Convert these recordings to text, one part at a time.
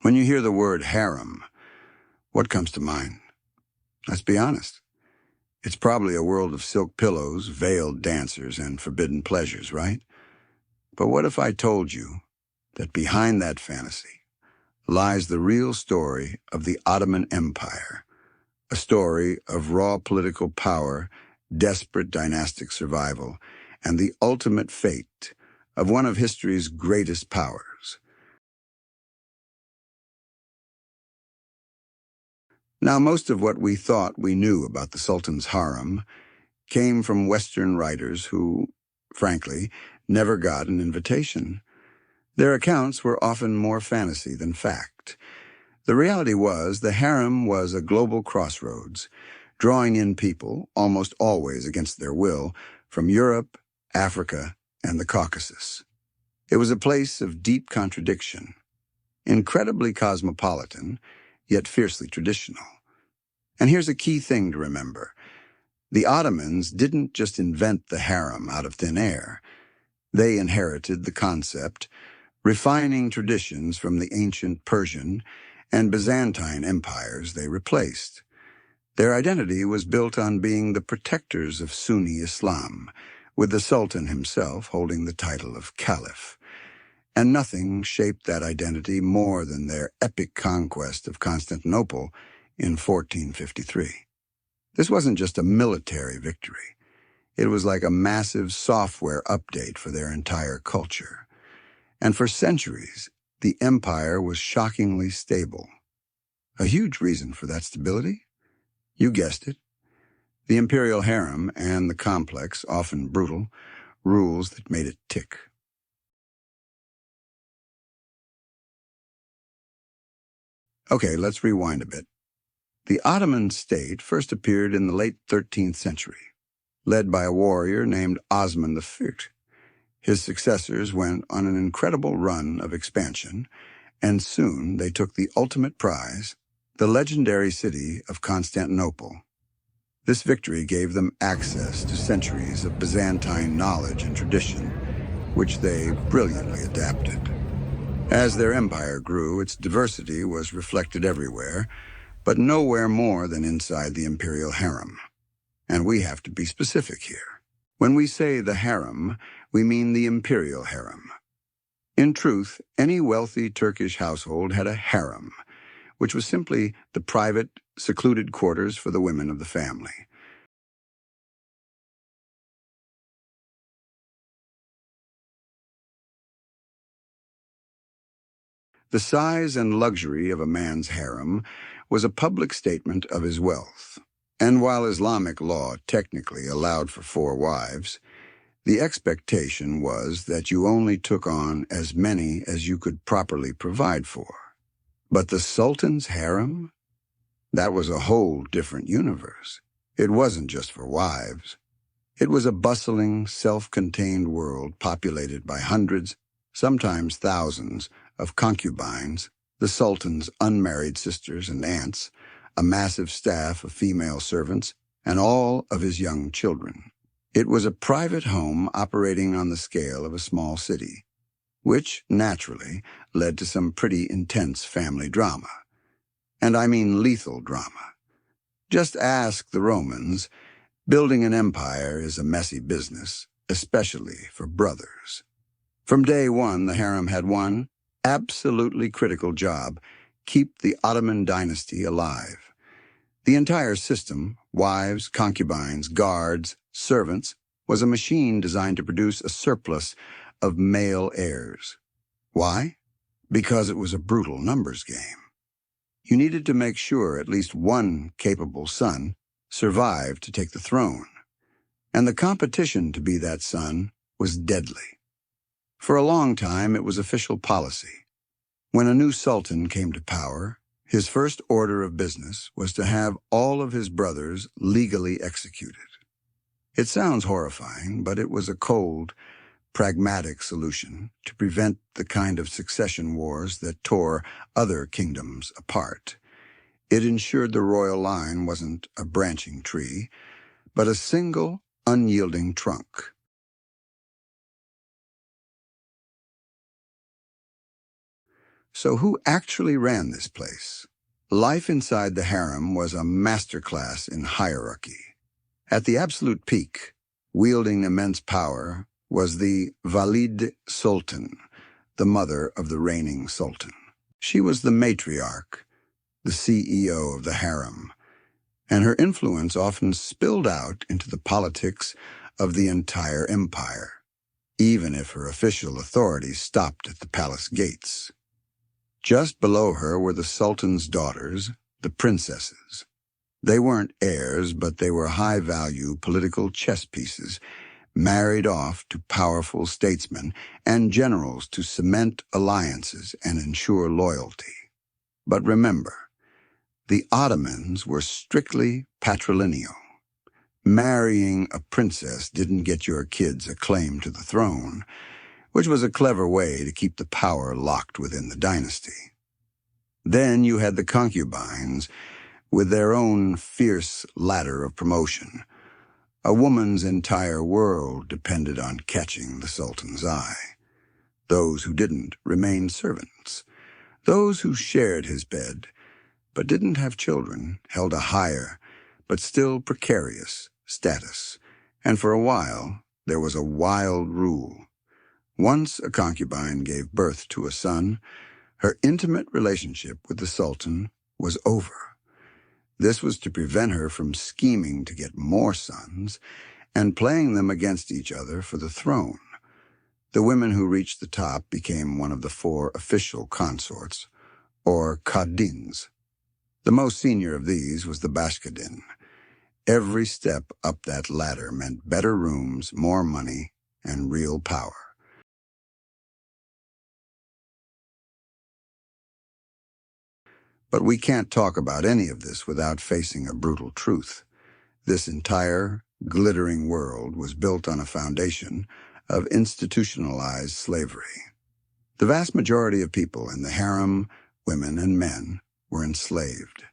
When you hear the word harem, what comes to mind? Let's be honest. It's probably a world of silk pillows, veiled dancers, and forbidden pleasures, right? But what if I told you that behind that fantasy lies the real story of the Ottoman Empire, a story of raw political power, desperate dynastic survival, and the ultimate fate of one of history's greatest powers? Now, most of what we thought we knew about the Sultan's harem came from Western writers who, frankly, never got an invitation. Their accounts were often more fantasy than fact. The reality was the harem was a global crossroads, drawing in people, almost always against their will, from Europe, Africa, and the Caucasus. It was a place of deep contradiction, incredibly cosmopolitan, yet fiercely traditional. And here's a key thing to remember. The Ottomans didn't just invent the harem out of thin air. They inherited the concept, refining traditions from the ancient Persian and Byzantine empires they replaced. Their identity was built on being the protectors of Sunni Islam, with the Sultan himself holding the title of Caliph. And nothing shaped that identity more than their epic conquest of Constantinople in 1453. This wasn't just a military victory. It was like a massive software update for their entire culture. And for centuries, the empire was shockingly stable. A huge reason for that stability? You guessed it. The Imperial Harem and the complex, often brutal, rules that made it tick. Okay, let's rewind a bit. The Ottoman state first appeared in the late 13th century, led by a warrior named Osman I. His successors went on an incredible run of expansion, and soon they took the ultimate prize, the legendary city of Constantinople. This victory gave them access to centuries of Byzantine knowledge and tradition, which they brilliantly adapted. As their empire grew, its diversity was reflected everywhere, but nowhere more than inside the Imperial Harem. And we have to be specific here. When we say the harem, we mean the Imperial Harem. In truth, any wealthy Turkish household had a harem, which was simply the private, secluded quarters for the women of the family. The size and luxury of a man's harem was a public statement of his wealth. And while Islamic law technically allowed for 4 wives, the expectation was that you only took on as many as you could properly provide for. But the Sultan's harem? That was a whole different universe. It wasn't just for wives. It was a bustling, self-contained world populated by hundreds, sometimes thousands, of concubines, the Sultan's unmarried sisters and aunts, a massive staff of female servants, and all of his young children. It was a private home operating on the scale of a small city, which, naturally, led to some pretty intense family drama. And I mean lethal drama. Just ask the Romans. Building an empire is a messy business, especially for brothers. From day one, the harem had one absolutely critical job: keep the Ottoman dynasty alive. The entire system, wives, concubines, guards, servants, was a machine designed to produce a surplus of male heirs. Why? Because it was a brutal numbers game. You needed to make sure at least one capable son survived to take the throne. And the competition to be that son was deadly. For a long time, it was official policy. When a new sultan came to power, his first order of business was to have all of his brothers legally executed. It sounds horrifying, but it was a cold, pragmatic solution to prevent the kind of succession wars that tore other kingdoms apart. It ensured the royal line wasn't a branching tree, but a single, unyielding trunk. So who actually ran this place? Life inside the harem was a masterclass in hierarchy. At the absolute peak, wielding immense power, was the Valide Sultan, the mother of the reigning sultan. She was the matriarch, the CEO of the harem, and her influence often spilled out into the politics of the entire empire, even if her official authority stopped at the palace gates. Just below her were the sultan's daughters, the princesses. They weren't heirs, but they were high-value political chess pieces, married off to powerful statesmen and generals to cement alliances and ensure loyalty. But remember, the Ottomans were strictly patrilineal. Marrying a princess didn't get your kids a claim to the throne, which was a clever way to keep the power locked within the dynasty. Then you had the concubines, with their own fierce ladder of promotion. A woman's entire world depended on catching the sultan's eye. Those who didn't remained servants. Those who shared his bed, but didn't have children, held a higher, but still precarious, status. And for a while, there was a wild rule. Once a concubine gave birth to a son, her intimate relationship with the sultan was over. This was to prevent her from scheming to get more sons and playing them against each other for the throne. The women who reached the top became one of the 4 official consorts, or cadins. The most senior of these was the bashkadin. Every step up that ladder meant better rooms, more money, and real power. But we can't talk about any of this without facing a brutal truth. This entire, glittering world was built on a foundation of institutionalized slavery. The vast majority of people in the harem, women and men, were enslaved.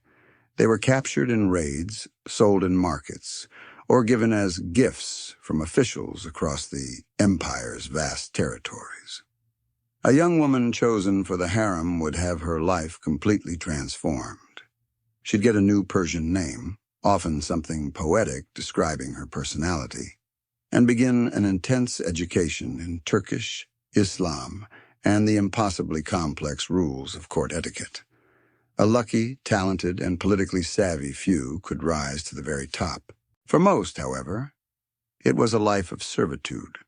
They were captured in raids, sold in markets, or given as gifts from officials across the empire's vast territories. A young woman chosen for the harem would have her life completely transformed. She'd get a new Persian name, often something poetic describing her personality, and begin an intense education in Turkish, Islam, and the impossibly complex rules of court etiquette. A lucky, talented, and politically savvy few could rise to the very top. For most, however, it was a life of servitude.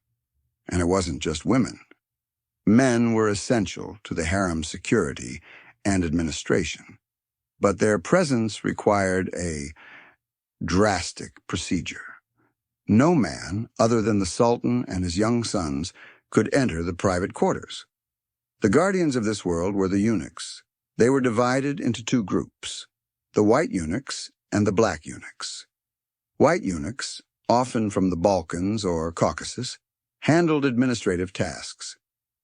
And it wasn't just women. Men were essential to the harem's security and administration, but their presence required a drastic procedure. No man, other than the sultan and his young sons, could enter the private quarters. The guardians of this world were the eunuchs. They were divided into 2 groups, the white eunuchs and the black eunuchs. White eunuchs, often from the Balkans or Caucasus, handled administrative tasks.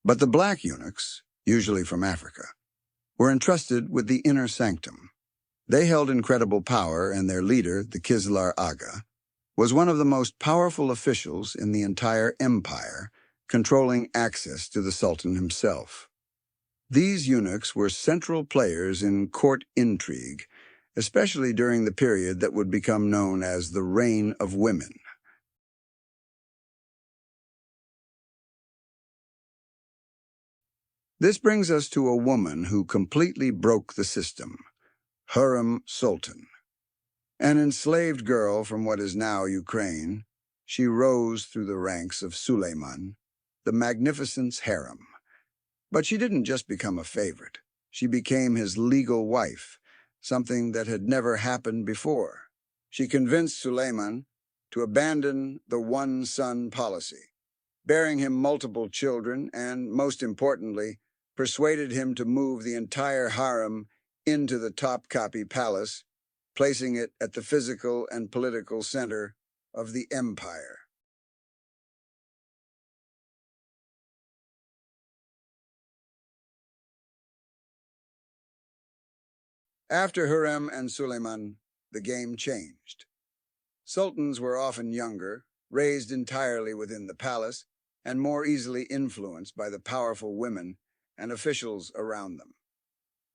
But the black eunuchs, usually from Africa, were entrusted with the inner sanctum. They held incredible power, and their leader, the Kizlar Aga, was one of the most powerful officials in the entire empire, controlling access to the sultan himself. These eunuchs were central players in court intrigue, especially during the period that would become known as the Reign of Women. This brings us to a woman who completely broke the system, Hurrem Sultan. An enslaved girl from what is now Ukraine, she rose through the ranks of Suleiman, the magnificent's harem. But she didn't just become a favorite. She became his legal wife, something that had never happened before. She convinced Suleiman to abandon the one-son policy, bearing him multiple children and, most importantly, persuaded him to move the entire harem into the Topkapi Palace, placing it at the physical and political center of the empire. After Hurrem and Suleiman, the game changed. Sultans were often younger, raised entirely within the palace, and more easily influenced by the powerful women and officials around them.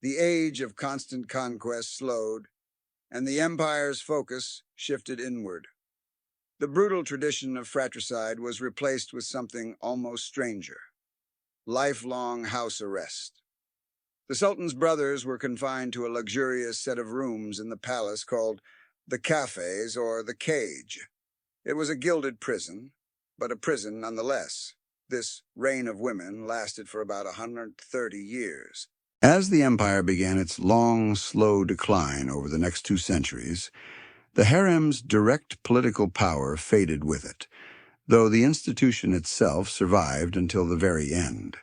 The age of constant conquest slowed, and the empire's focus shifted inward. The brutal tradition of fratricide was replaced with something almost stranger: lifelong house arrest. The Sultan's brothers were confined to a luxurious set of rooms in the palace called the cafes or the cage. It was a gilded prison, but a prison nonetheless. This reign of women lasted for about 130 years. As the empire began its long, slow decline over the next 2 centuries, the harem's direct political power faded with it, though the institution itself survived until the very end.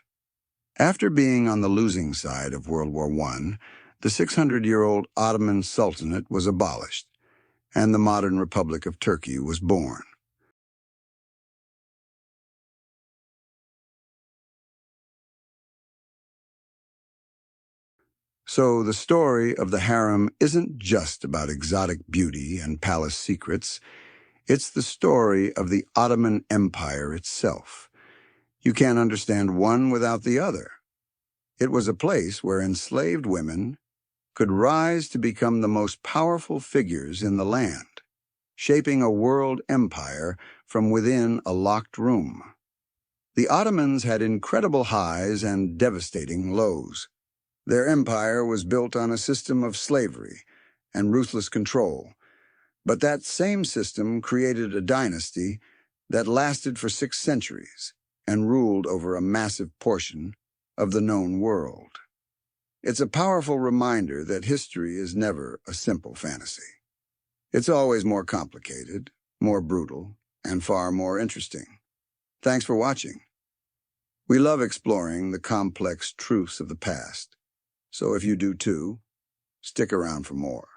After being on the losing side of World War I, the 600-year-old Ottoman Sultanate was abolished, and the modern Republic of Turkey was born. So the story of the harem isn't just about exotic beauty and palace secrets. It's the story of the Ottoman Empire itself. You can't understand one without the other. It was a place where enslaved women could rise to become the most powerful figures in the land, shaping a world empire from within a locked room. The Ottomans had incredible highs and devastating lows. Their empire was built on a system of slavery and ruthless control, but that same system created a dynasty that lasted for 6 centuries and ruled over a massive portion of the known world. It's a powerful reminder that history is never a simple fantasy. It's always more complicated, more brutal, and far more interesting. Thanks for watching. We love exploring the complex truths of the past, so if you do too, stick around for more.